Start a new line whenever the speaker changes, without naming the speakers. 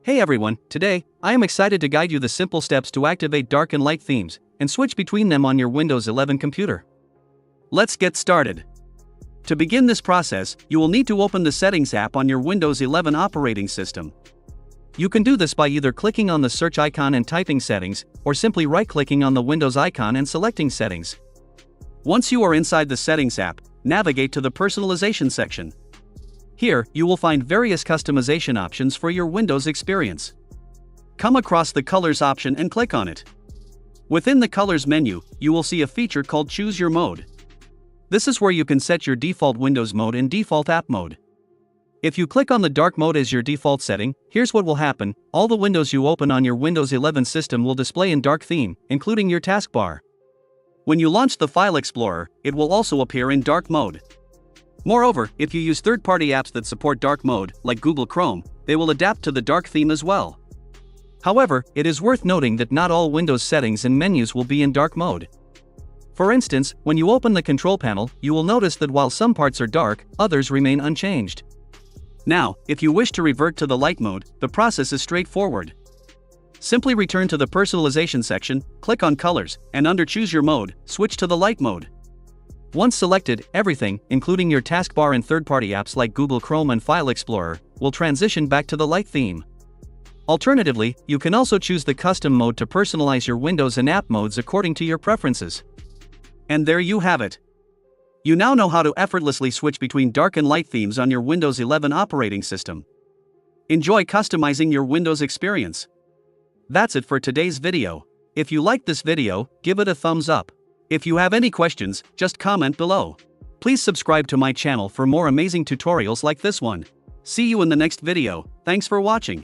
Hey everyone, today, I am excited to guide you the simple steps to activate dark and light themes, and switch between them on your Windows 11 computer. Let's get started. To begin this process, you will need to open the Settings app on your Windows 11 operating system. You can do this by either clicking on the search icon and typing Settings, or simply right-clicking on the Windows icon and selecting Settings. Once you are inside the Settings app, navigate to the Personalization section. Here, you will find various customization options for your Windows experience. Come across the Colors option and click on it. Within the Colors menu, you will see a feature called Choose Your Mode. This is where you can set your default Windows mode and default app mode. If you click on the dark mode as your default setting, here's what will happen: all the windows you open on your Windows 11 system will display in dark theme, including your taskbar. When you launch the File Explorer, it will also appear in dark mode. Moreover, if you use third-party apps that support dark mode, like Google Chrome, they will adapt to the dark theme as well. However, it is worth noting that not all Windows settings and menus will be in dark mode. For instance, when you open the control panel, you will notice that while some parts are dark, others remain unchanged. Now, if you wish to revert to the light mode, the process is straightforward. Simply return to the Personalization section, click on Colors, and under Choose Your Mode, switch to the light mode. Once selected, everything, including your taskbar and third-party apps like Google Chrome and File Explorer, will transition back to the light theme. Alternatively, you can also choose the custom mode to personalize your Windows and app modes according to your preferences. And there you have it. You now know how to effortlessly switch between dark and light themes on your Windows 11 operating system. Enjoy customizing your Windows experience. That's it for today's video. If you liked this video, give it a thumbs up. If you have any questions, just comment below. Please subscribe to my channel for more amazing tutorials like this one. See you in the next video. Thanks for watching.